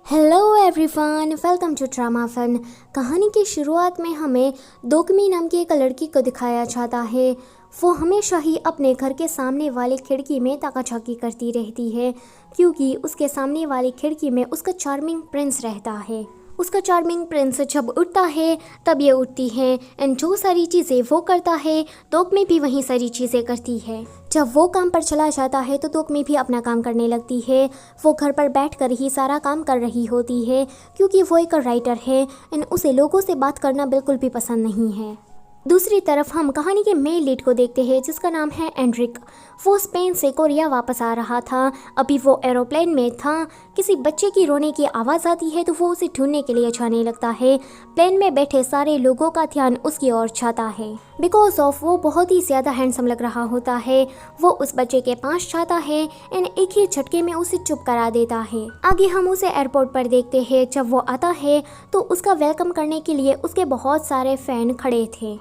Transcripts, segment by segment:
Hello everyone, welcome to drama fun. कहानी की शुरुआत में हमें दोकमी नाम की एक लड़की को दिखाया जाता है। वो हमेशा ही अपने घर के सामने वाली खिड़की में ताकाझाकी करती रहती है क्योंकि उसके सामने वाली खिड़की में उसका चार्मिंग प्रिंस रहता है। उसका चार्मिंग प्रिंस जब उठता है तब ये उठती है एंड जो सारी चीज़ें वो करता है दोकमी भी वही सारी चीज़ें करती है। जब वो काम पर चला जाता है तो दोकमी भी अपना काम करने लगती है। वो घर पर बैठकर ही सारा काम कर रही होती है क्योंकि वो एक राइटर है एंड उसे लोगों से बात करना बिल्कुल भी पसंद नहीं है। दूसरी तरफ हम कहानी के मेन लीड को देखते हैं जिसका नाम है एंड्रिक। वो स्पेन से कोरिया वापस आ रहा था। अभी वो एरोप्लेन में था। किसी बच्चे की रोने की आवाज़ आती है तो वो उसे ढूंढने के लिए जाने लगता है। प्लेन में बैठे सारे लोगों का ध्यान उसकी ओर जाता है बिकॉज ऑफ वो बहुत ही ज़्यादा हैंडसम लग रहा होता है। वो उस बच्चे के पास जाता है एंड एक ही झटके में उसे चुप करा देता है। आगे हम उसे एयरपोर्ट पर देखते हैं। जब वो आता है तो उसका वेलकम करने के लिए उसके बहुत सारे फैन खड़े थे।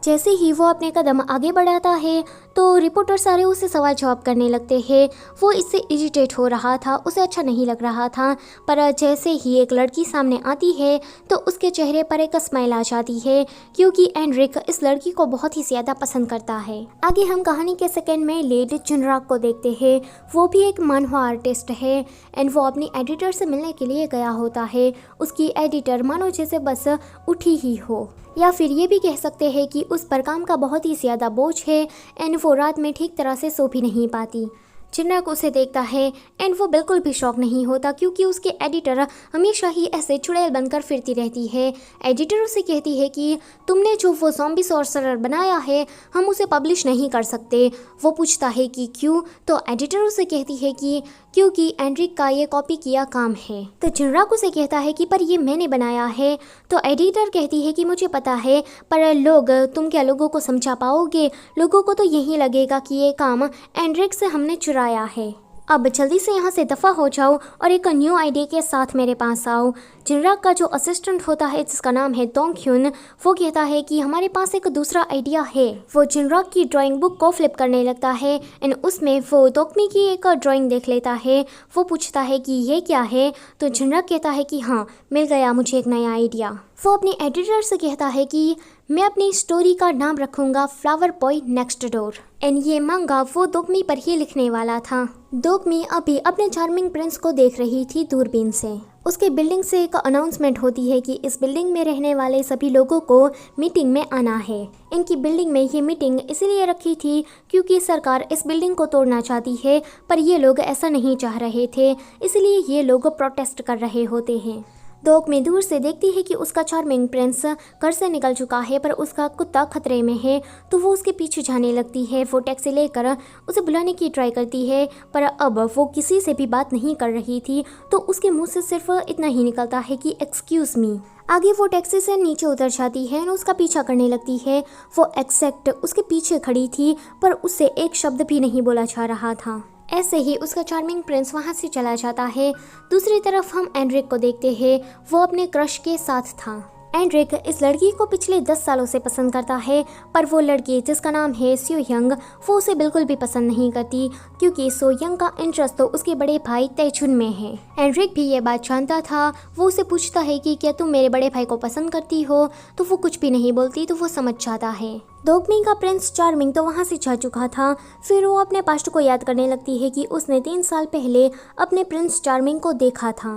जैसे ही वो अपने कदम आगे बढ़ाता है तो रिपोर्टर सारे उसे सवाल जवाब करने लगते हैं। वो इससे इरिटेट हो रहा था, उसे अच्छा नहीं लग रहा था। पर जैसे ही एक लड़की सामने आती है तो उसके चेहरे पर एक स्माइल आ जाती है क्योंकि एंड्रिक इस लड़की को बहुत ही ज़्यादा पसंद करता है। आगे हम कहानी के सेकंड में लीड जुनराक को देखते हैं। वो भी एक मानवा आर्टिस्ट है एंड वो अपनी एडिटर से मिलने के लिए गया होता है। उसकी एडिटर मानो जैसे बस उठी ही हो, या फिर ये भी कह सकते हैं कि उस पर काम का बहुत ही ज़्यादा बोझ है एंड वो रात में ठीक तरह से सो भी नहीं पाती। जुनराक उसे देखता है एंड वो बिल्कुल भी शौक नहीं होता क्योंकि उसके एडिटर हमेशा ही ऐसे चुड़ैल बनकर फिरती रहती है। एडिटर उसे कहती है कि तुमने जो वो ज़ॉम्बी सॉर्सरर बनाया है हम उसे पब्लिश नहीं कर सकते। वो पूछता है कि क्यों, तो एडिटर उसे कहती है कि क्योंकि एंड्रिक का ये कॉपी किया काम है। तो जुनराक उसे कहता है कि पर ये मैंने बनाया है। तो एडिटर कहती है कि मुझे पता है पर तुम क्या लोगों को समझा पाओगे? लोगों को तो यही लगेगा कि ये काम एंड्रिक से हमने चुराया है। अब जल्दी से यहाँ से दफ़ा हो जाओ और एक न्यू आइडिया के साथ मेरे पास आओ। जुनराक का जो असिस्टेंट होता है जिसका नाम है दोंग ह्यून, वो कहता है कि हमारे पास एक दूसरा आइडिया है। वो जुनराक की ड्राइंग बुक को फ्लिप करने लगता है एंड उसमें वो दोकमी की एक ड्राइंग देख लेता है। वो पूछता है कि ये क्या है, तो जुनराक कहता है कि हाँ, मिल गया मुझे एक नया आइडिया। वो अपने एडिटर से कहता है कि मैं अपनी स्टोरी का नाम रखूंगा flower boy next door and ये मांगा वो दोकमी पर ही लिखने वाला था। दोकमी अभी अपने चार्मिंग प्रिंस को देख रही थी दूरबीन से। उसके बिल्डिंग से एक अनाउंसमेंट होती है कि इस बिल्डिंग में रहने वाले सभी लोगों को मीटिंग में आना है। इनकी बिल्डिंग में ये मीटिंग इसलिए रखी थी क्योंकि सरकार इस बिल्डिंग को तोड़ना चाहती है, पर ये लोग ऐसा नहीं चाह रहे थे, इसलिए ये लोग प्रोटेस्ट कर रहे होते हैं। दोकमी दूर से देखती है कि उसका चार्मिंग प्रिंस घर से निकल चुका है पर उसका कुत्ता खतरे में है, तो वो उसके पीछे जाने लगती है। वो टैक्सी लेकर उसे बुलाने की ट्राई करती है पर अब वो किसी से भी बात नहीं कर रही थी, तो उसके मुंह से सिर्फ इतना ही निकलता है कि एक्सक्यूज़ मी। आगे वो टैक्सी से नीचे उतर जाती है और उसका पीछा करने लगती है। वो एग्जैक्ट उसके पीछे खड़ी थी पर उससे एक शब्द भी नहीं बोला जा रहा था। ऐसे ही उसका चार्मिंग प्रिंस वहाँ से चला जाता है। दूसरी तरफ हम एंड्रिक को देखते हैं। वो अपने क्रश के साथ था। एंड्रिक इस लड़की को पिछले 10 सालों से पसंद करता है पर वो लड़की जिसका नाम है सो यंग, वो उसे बिल्कुल भी पसंद नहीं करती क्योंकि सो यंग का इंटरेस्ट तो उसके बड़े भाई तैचुन में है। एंड्रिक भी ये बात जानता था। वो उसे पूछता है कि क्या तुम मेरे बड़े भाई को पसंद करती हो, तो वो कुछ भी नहीं बोलती, तो वो समझ जाता है। दोकमी का प्रिंस चार्मिंग तो वहाँ से जा चुका था। फिर वो अपने पास्ट को याद करने लगती है कि उसने 3 साल पहले अपने प्रिंस चार्मिंग को देखा था।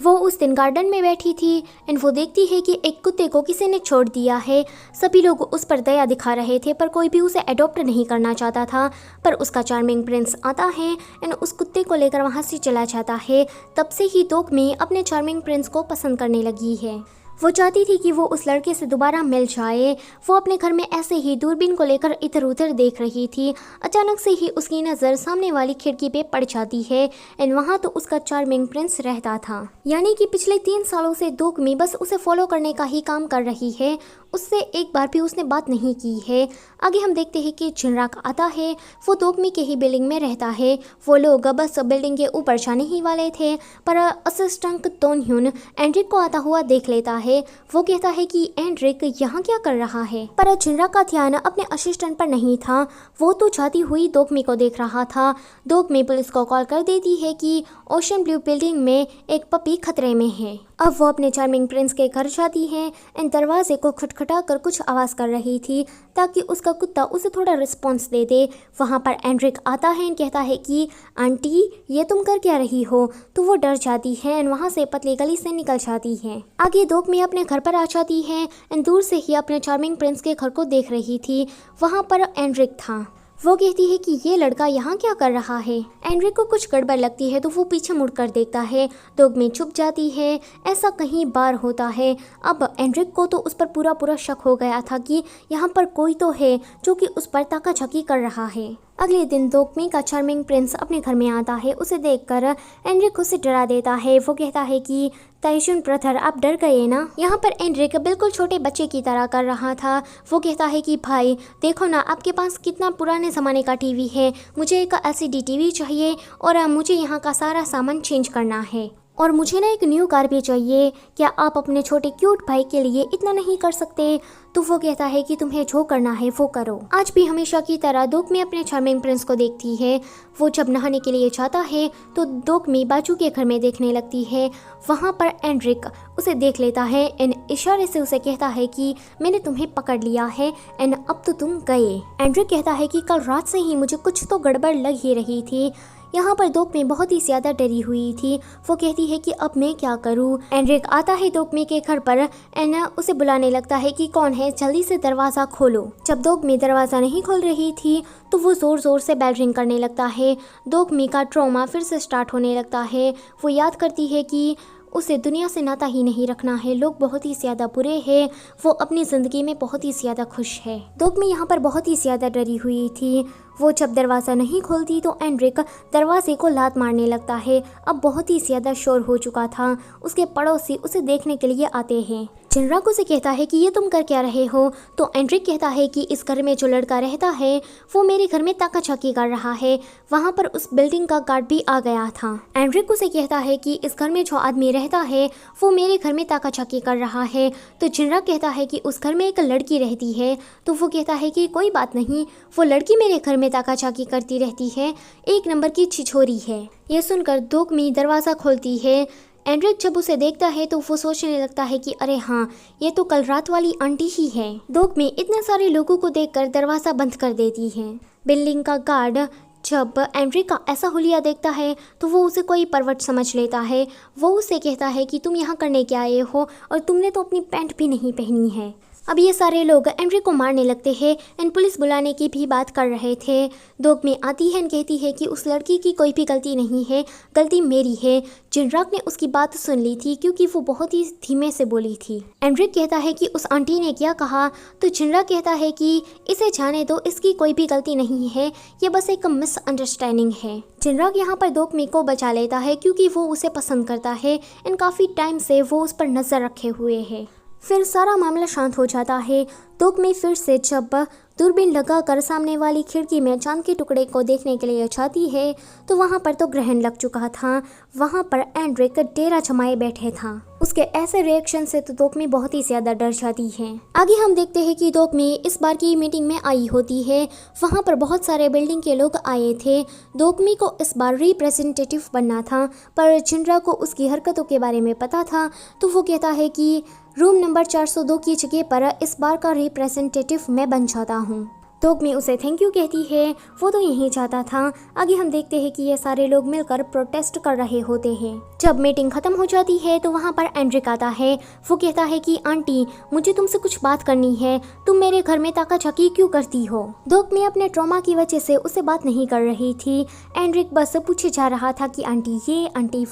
वो उस दिन गार्डन में बैठी थी एंड वो देखती है कि एक कुत्ते को किसी ने छोड़ दिया है। सभी लोग उस पर दया दिखा रहे थे पर कोई भी उसे अडॉप्ट नहीं करना चाहता था। पर उसका चार्मिंग प्रिंस आता है एंड उस कुत्ते को लेकर वहाँ से चला जाता है। तब से ही दोकमी अपने चार्मिंग प्रिंस को पसंद करने लगी है। वो चाहती थी कि वो उस लड़के से दोबारा मिल जाए। वो अपने घर में ऐसे ही दूरबीन को लेकर इधर उधर देख रही थी। अचानक से ही उसकी नज़र सामने वाली खिड़की पे पड़ जाती है एंड वहाँ तो उसका चार्मिंग प्रिंस रहता था। यानी कि पिछले 3 सालों से दोकमी बस उसे फॉलो करने का ही काम कर रही है, उससे एक बार भी उसने बात नहीं की है। आगे हम देखते हैं कि जुनराक आता है। वो दोकमी के ही बिल्डिंग में रहता है। वो लोग बस बिल्डिंग के ऊपर जाने ही वाले थे पर असिस्टेंट दोंग ह्यून एंड्रिक को आता हुआ देख लेता है है। वो कहता है कि एंड्रिक यहाँ क्या कर रहा है, पर जिनरा का ध्यान अपने असिस्टेंट पर नहीं था। वो तो जाती हुई दोकमी को देख रहा था। दोकमी पुलिस को कॉल कर देती है कि ओशन ब्लू बिल्डिंग में एक पपी खतरे में है। अब वो अपने चार्मिंग प्रिंस के घर जाती है एंड दरवाजे को खटखटा कर कुछ आवाज़ कर रही थी ताकि उसका कुत्ता उसे थोड़ा रिस्पॉन्स दे दे। वहाँ पर एंड्रिक आता है एंड कहता है कि आंटी ये तुम कर क्या रही हो। तो वो डर जाती है एंड वहाँ से पतली गली से निकल जाती है। आगे दोकमी अपने घर पर आ जाती है एंड दूर से ही अपने चार्मिंग प्रिंस के घर को देख रही थी। वहाँ पर एंड्रिक था। वो कहती है कि ये लड़का यहाँ क्या कर रहा है। एंड्रिक को कुछ गड़बड़ लगती है तो वो पीछे मुड़कर देखता है। दोकमी चुप जाती है। ऐसा कहीं बार होता है। अब एंड्रिक को तो उस पर पूरा शक हो गया था कि यहाँ पर कोई तो है जो कि उस पर ताकाझाकी कर रहा है। अगले दिन दोकमी का चार्मिंग प्रिंस अपने घर में आता है। उसे देखकर एंड्रिक उसे डरा देता है। वो कहता है कि ताइजुन ब्रदर आप डर गए ना। यहाँ पर एंड्रिक बिल्कुल छोटे बच्चे की तरह कर रहा था। वो कहता है कि भाई देखो ना आपके पास कितना पुराने ज़माने का टीवी है। मुझे एक LCD टीवी चाहिए और मुझे यहाँ का सारा सामान चेंज करना है और मुझे ना एक न्यू कार भी चाहिए। क्या आप अपने छोटे क्यूट भाई के लिए इतना नहीं कर सकते। तो वो कहता है कि तुम्हें जो करना है वो करो। आज भी हमेशा की तरह दोकमी अपने चार्मिंग प्रिंस को देखती है। वो जब नहाने के लिए जाता है तो दोकमी बाजू के घर में देखने लगती है। वहाँ पर एंड्रिक उसे देख लेता है एंड इशारे से उसे कहता है कि मैंने तुम्हें पकड़ लिया है एंड अब तो तुम गए। एंड्रिक कहता है कि कल रात से ही मुझे कुछ तो गड़बड़ लग ही रही थी। यहाँ पर दोकमी बहुत ही ज्यादा डरी हुई थी। वो कहती है कि अब मैं क्या करूँ। एंड्रिक आता है दोकमी के घर पर एंड उसे बुलाने लगता है कि कौन है, जल्दी से दरवाज़ा खोलो। जब दोकमी दरवाज़ा नहीं खोल रही थी तो वो ज़ोर ज़ोर से बेल रिंग करने लगता है। दोकमी का ट्रॉमा फिर से स्टार्ट होने लगता है। वो याद करती है कि उसे दुनिया से नाता ही नहीं रखना है। लोग बहुत ही ज़्यादा बुरे हैं। वो अपनी ज़िंदगी में बहुत ही ज़्यादा खुश है। दोकमी यहाँ पर बहुत ही ज़्यादा डरी हुई थी। वो जब दरवाज़ा नहीं खोलती तो एंड्रिक दरवाजे को लात मारने लगता है। अब बहुत ही ज़्यादा शोर हो चुका था। उसके पड़ोसी उसे देखने के लिए आते हैं। जिनरा को से कहता है कि ये तुम कर क्या रहे हो। तो एंड्रिक कहता है कि इस घर में जो लड़का रहता है वो मेरे घर में ताकाझाकी कर रहा है। वहाँ पर उस बिल्डिंग का गार्ड भी आ गया था। एंड्रिक उसे कहता है कि इस घर में जो आदमी रहता है वो मेरे घर में ताकाझाकी कर रहा है। तो जिनरा कहता है कि उस घर में एक लड़की रहती है। तो वो कहता है कि कोई बात नहीं, वो लड़की मेरे घर में ताकाझाकी करती रहती है, एक नंबर की छिछोरी है। ये सुनकर दोकमी दरवाज़ा खोलती है। एंड्रिक जब उसे देखता है तो वो सोचने लगता है कि अरे हाँ, ये तो कल रात वाली आंटी ही है। दोकमी इतने सारे लोगों को देखकर दरवाज़ा बंद कर देती है। बिल्डिंग का गार्ड जब एंड्रिक का ऐसा हुलिया देखता है तो वो उसे कोई परवट समझ लेता है। वो उसे कहता है कि तुम यहाँ करने क्या आए हो और तुमने तो अपनी पैंट भी नहीं पहनी है। अब ये सारे लोग एंड्रिक को मारने लगते हैं एंड पुलिस बुलाने की भी बात कर रहे थे। दोकमी आती है एंड कहती है कि उस लड़की की कोई भी गलती नहीं है, गलती मेरी है। जिनराक ने उसकी बात सुन ली थी क्योंकि वो बहुत ही धीमे से बोली थी। एंड्रिक कहता है कि उस आंटी ने क्या कहा। तो जिनराक कहता है कि इसे जाने दो, इसकी कोई भी गलती नहीं है, ये बस एक मिसअंडरस्टैंडिंग है। जिनराक यहाँ पर दोकमी को बचा लेता है क्योंकि वो उसे पसंद करता है एंड काफ़ी टाइम से वो उस पर नज़र रखे हुए है। फिर सारा मामला शांत हो जाता है। दोकमी फिर से जब दूरबीन लगाकर सामने वाली खिड़की में चांद के टुकड़े को देखने के लिए जाती है तो वहाँ पर तो ग्रहण लग चुका था। वहाँ पर एंड्रिक डेरा जमाए बैठे था। उसके ऐसे रिएक्शन से तो दोकमी बहुत ही ज़्यादा डर जाती है। आगे हम देखते हैं कि दोकमी इस बार की मीटिंग में आई होती है। वहाँ पर बहुत सारे बिल्डिंग के लोग आए थे। दोकमी को इस बार रिप्रेजेंटेटिव बनना था, पर जिनरा को उसकी हरकतों के बारे में पता था। तो वो कहता है कि रूम नंबर 402 की जगह पर इस बार का रिप्रेजेंटेटिव मैं बन जाता हूँ। दोकमी उसे थैंक यू कहती है। वो तो यही चाहता था। आगे हम देखते हैं कि ये सारे लोग मिलकर प्रोटेस्ट कर रहे होते हैं। जब मीटिंग खत्म हो जाती है तो वहाँ पर एंड्रिक आता है। वो कहता है कि आंटी मुझे तुमसे कुछ बात करनी है, तुम मेरे घर में ताकाझाकी क्यों करती हो। दोकमी अपने ट्रॉमा की वजह से उसे बात नहीं कर रही थी। एंड्रिक बस पूछे जा रहा था कि आंटी ये आंटी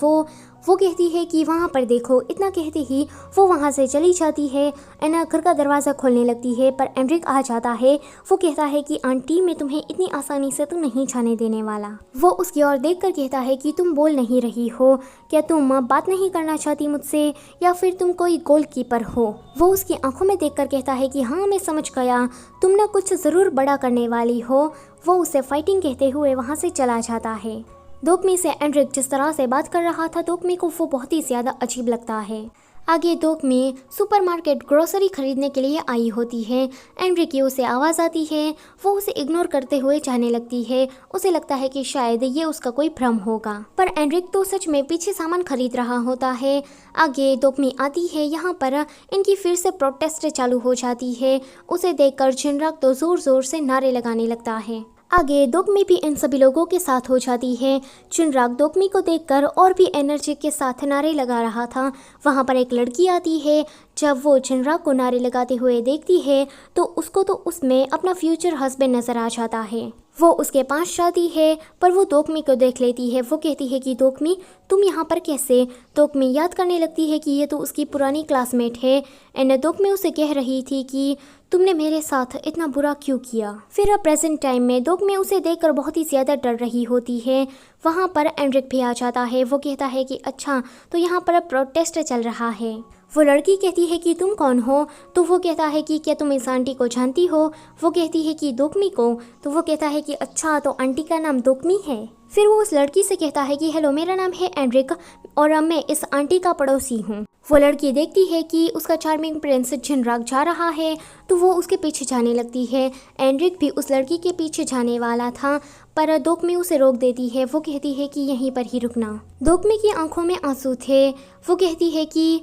वो कहती है कि वहाँ पर देखो। इतना कहते ही वो वहाँ से चली जाती है। एना घर का दरवाज़ा खोलने लगती है पर एंड्रिक आ जाता है। वो कहता है कि आंटी मैं तुम्हें इतनी आसानी से तो नहीं जाने देने वाला। वो उसकी ओर देखकर कहता है कि तुम बोल नहीं रही हो, क्या तुम बात नहीं करना चाहती मुझसे या फिर तुम कोई गोलकीपर हो। वो उसकी आंखों में देखकर कहता है कि हाँ मैं समझ गया, तुम ना कुछ ज़रूर बड़ा करने वाली हो। वो उसे फाइटिंग कहते हुए वहाँ से चला जाता है। दोकमी से एंड्रिक जिस तरह से बात कर रहा था दोकमी को वो बहुत ही ज़्यादा अजीब लगता है। आगे दोकमी सुपरमार्केट ग्रोसरी खरीदने के लिए आई होती है। एंड्रिक की उसे आवाज़ आती है। वो उसे इग्नोर करते हुए जाने लगती है। उसे लगता है कि शायद ये उसका कोई भ्रम होगा, पर एंड्रिक तो सच में पीछे सामान खरीद रहा होता है। आगे दोकमी आती है। यहाँ पर इनकी फिर से प्रोटेस्ट चालू हो जाती है। उसे देखकर जिनराक तो जोर जोर से नारे लगाने लगता है। आगे दोकमी भी इन सभी लोगों के साथ हो जाती है। जिनराक दोकमी को देखकर और भी एनर्जी के साथ नारे लगा रहा था। वहाँ पर एक लड़की आती है। जब वो जिनराक को नारे लगाते हुए देखती है तो उसको तो उसमें अपना फ्यूचर हस्बैंड नजर आ जाता है। वो उसके पास जाती है, पर वो दोकमी को देख लेती है। वो कहती है कि दोकमी तुम यहाँ पर कैसे। दोकमी याद करने लगती है कि ये तो उसकी पुरानी क्लासमेट है। एंड दोकमी उसे कह रही थी कि तुमने मेरे साथ इतना बुरा क्यों किया। फिर प्रेजेंट टाइम में दोकमी उसे देखकर बहुत ही ज़्यादा डर रही होती है। वहाँ पर एंड्रिक भी आ जाता है। वो कहता है कि अच्छा तो यहाँ पर प्रोटेस्ट चल रहा है। वो लड़की कहती है कि तुम कौन हो। तो वो कहता है कि क्या तुम इस आंटी को जानती हो। वो कहती है कि दोकमी को। तो वो कहता है कि अच्छा तो आंटी का नाम दोकमी है। फिर वो उस लड़की से कहता है कि हेलो मेरा नाम है एंड्रिक और अब मैं इस आंटी का पड़ोसी हूँ। वो लड़की देखती है कि उसका चार्मिंग प्रिंस जिनराक जा रहा है तो वो उसके पीछे जाने लगती है। एंड्रिक भी उस लड़की के पीछे जाने वाला था, पर दोकमी उसे रोक देती है। वो कहती है कि यहीं पर ही रुकना। दोकमी की आंखों में आंसू थे। वो कहती है कि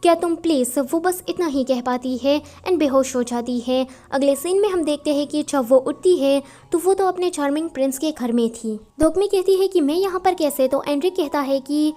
क्या तुम प्लीज़। वो बस इतना ही कह पाती है एंड बेहोश हो जाती है। अगले सीन में हम देखते हैं कि जब वो उठती है तो वो तो अपने चार्मिंग प्रिंस के घर में थी। दोकमी कहती है कि मैं यहाँ पर कैसे। तो एंड्रिक कहता है कि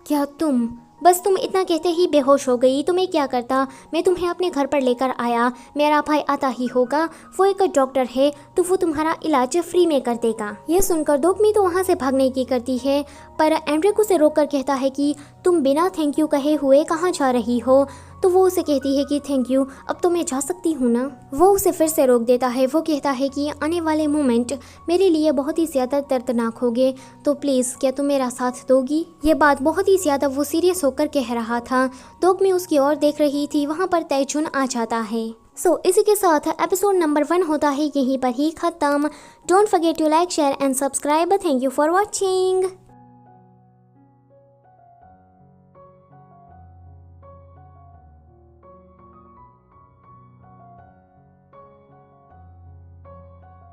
क्या तुम इतना कहते ही बेहोश हो गई तो मैं क्या करता। मैं तुम्हें अपने घर पर लेकर आया। मेरा भाई आता ही होगा, वो एक डॉक्टर है तो वो तुम्हारा इलाज फ्री में कर देगा। यह सुनकर दोकमी तो वहाँ से भागने की करती है, पर एंड्रिक उसे रोककर कहता है कि तुम बिना थैंक यू कहे हुए कहाँ जा रही हो। तो वो उसे कहती है कि थैंक यू, अब तो मैं जा सकती हूँ ना। वो उसे फिर से रोक देता है। वो कहता है कि आने वाले मोमेंट मेरे लिए बहुत ही ज़्यादा दर्दनाक होंगे, तो प्लीज़ क्या तुम मेरा साथ दोगी। ये बात बहुत ही ज़्यादा वो सीरियस होकर कह रहा था। दोकमी उसकी ओर देख रही थी। वहाँ पर तैजुन आ जाता है। इसी के साथ एपिसोड नंबर 1 होता है यहीं पर ही ख़त्म। Don't forget to like share and subscribe. Thank you for watching.